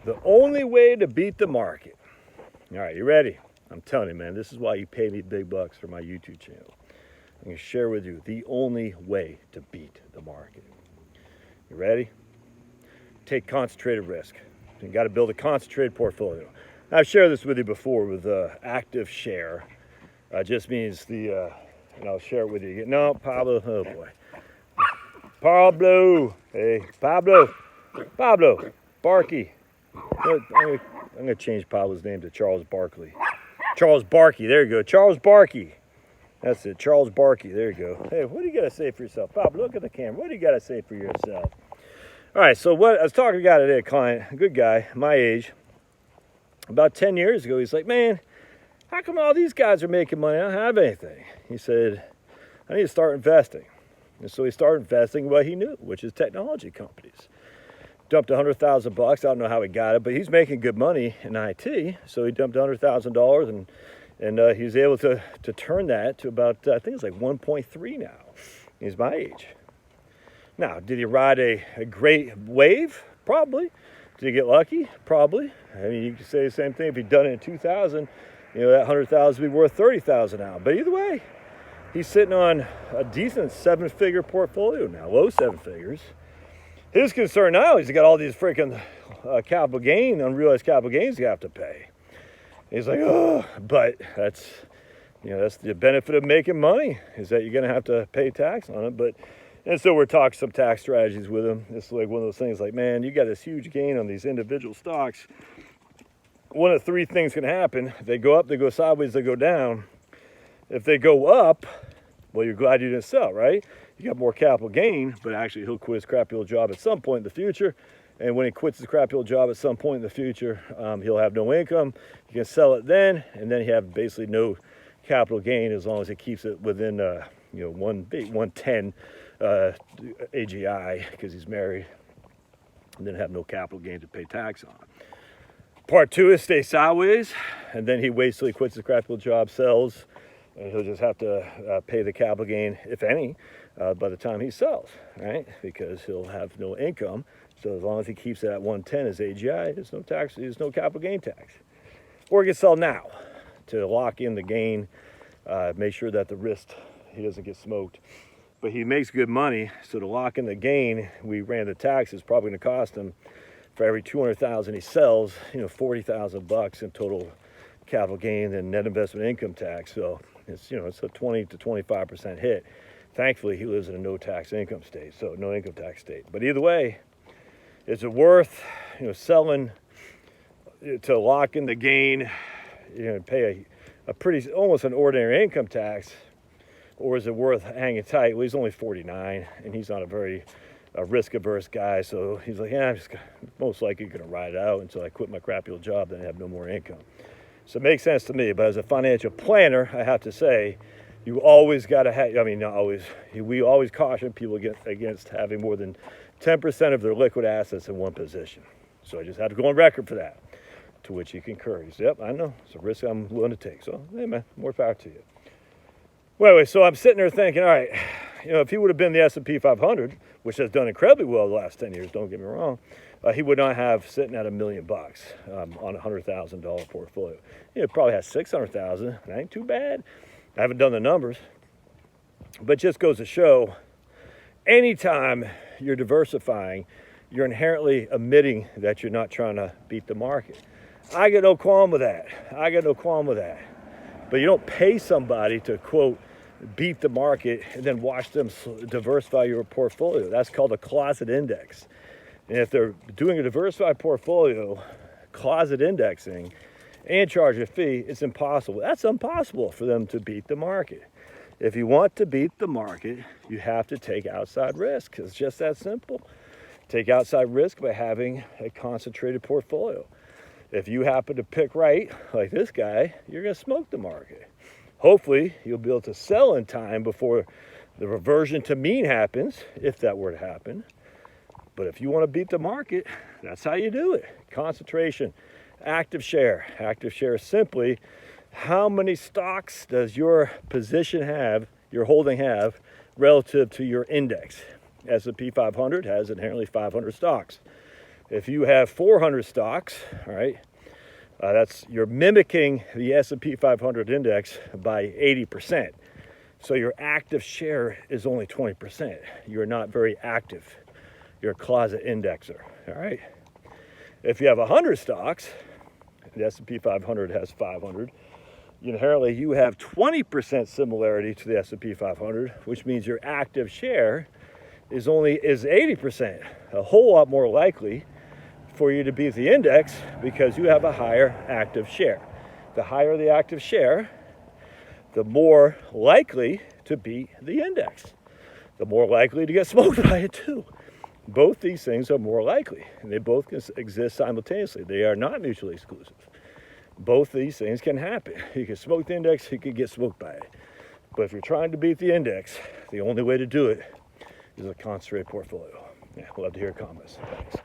The only way to beat the market. All right, you ready? I'm telling you, man, this is why you pay me big bucks for my YouTube channel. I'm going to share with you the only way to beat the market. You ready? Take concentrated risk. You got to build a concentrated portfolio. I've shared this with you before with active share. Just means and I'll share it with you again. No, Pablo, oh boy. Pablo, hey, Pablo, Barkey. I'm going to change Pablo's name to Charles Barkley. Charles Barkey, there you go. Charles Barkey. That's it, Charles Barkey, there you go. Hey, what do you got to say for yourself? Pablo, look at the camera. What do you got to say for yourself? All right, so what I was talking to a guy today, a client, a good guy, my age. About 10 years ago, he's like, man, how come all these guys are making money? I don't have anything. He said, I need to start investing. And so he started investing in what he knew, which is technology companies. Dumped $100,000. I don't know how he got it, but he's making good money in IT. So he dumped $100,000 and he was able to turn that to about, I think it's like 1.3 now. He's my age. Now, did he ride a great wave? Probably. Did he get lucky? Probably. I mean, you could say the same thing if he'd done it in 2000. You know, that 100,000 would be worth 30,000 now. But either way, he's sitting on a decent 7-figure portfolio now, low 7 figures. His concern now is he's got all these freaking capital gain, unrealized capital gains you have to pay. He's like, oh, but that's the benefit of making money is that you're going to have to pay tax on it. And so we're talking some tax strategies with him. It's like one of those things like, man, you got this huge gain on these individual stocks. One of 3 things can happen. They go up, they go sideways, they go down. If they go up, well, you're glad you didn't sell, right? You got more capital gain, but actually he'll quit his crappy old job at some point in the future. And when he quits his crappy old job at some point in the future, he'll have no income. You can sell it then, and then he have basically no capital gain as long as he keeps it within 110 AGI because he's married, and then have no capital gain to pay tax on. Part 2 is stay sideways, and then he waits till he quits his crappy old job, sells, and he'll just have to pay the capital gain, if any, by the time he sells, right? Because he'll have no income. So as long as he keeps it at 110 as AGI, there's no tax, there's no capital gain tax. Or he can sell now to lock in the gain, make sure that the risk, he doesn't get smoked. But he makes good money, so to lock in the gain, we ran the tax, it's probably going to cost him for every 200,000 he sells, $40,000 in total capital gain and net investment income tax. So it's a 20 to 25% hit. Thankfully, he lives in a no tax income state, so no income tax state. But either way, is it worth selling to lock in the gain, pay a pretty almost an ordinary income tax, or is it worth hanging tight? Well, he's only 49, and he's not a very risk-averse guy, so he's like, yeah, I'm just most likely going to ride it out until I quit my crappy old job, then I have no more income. So it makes sense to me, but as a financial planner, I have to say, you always got to have, not always, we always caution people against having more than 10% of their liquid assets in one position. So I just have to go on record for that, to which he concurs. Yep, I know, it's a risk I'm willing to take. So, hey man, more power to you. Well, anyway, so I'm sitting there thinking, all right, if he would have been the S&P 500, which has done incredibly well the last 10 years, don't get me wrong, he would not have sitting at $1 million on a $100,000 portfolio. It probably has 600,000. That ain't too bad. I haven't done the numbers, but it just goes to show, anytime you're diversifying, you're inherently admitting that you're not trying to beat the market. I got no qualm with that. But you don't pay somebody to, quote, beat the market and then watch them diversify your portfolio. That's called a closet index. And if they're doing a diversified portfolio, closet indexing, and charge a fee, it's impossible. That's impossible for them to beat the market. If you want to beat the market, you have to take outside risk. It's just that simple. Take outside risk by having a concentrated portfolio. If you happen to pick right, like this guy, you're going to smoke the market. Hopefully, you'll be able to sell in time before the reversion to mean happens, if that were to happen. But if you want to beat the market, that's how you do it. Concentration, active share. Active share is simply how many stocks does your position have, your holding have, relative to your index. S&P 500 has inherently 500 stocks. If you have 400 stocks, all right, you're mimicking the S&P 500 index by 80%. So your active share is only 20%. You're not very active. You're a closet indexer, all right? If you have 100 stocks, the S&P 500 has 500, inherently you have 20% similarity to the S&P 500, which means your active share is 80%, a whole lot more likely for you to beat the index because you have a higher active share. The higher the active share, the more likely to beat the index. The more likely to get smoked by it too. Both these things are more likely, and they both can exist simultaneously. They are not mutually exclusive. Both these things can happen. You can smoke the index, you can get smoked by it. But if you're trying to beat the index, the only way to do it is a concentrated portfolio. Yeah, love to hear comments. Thanks.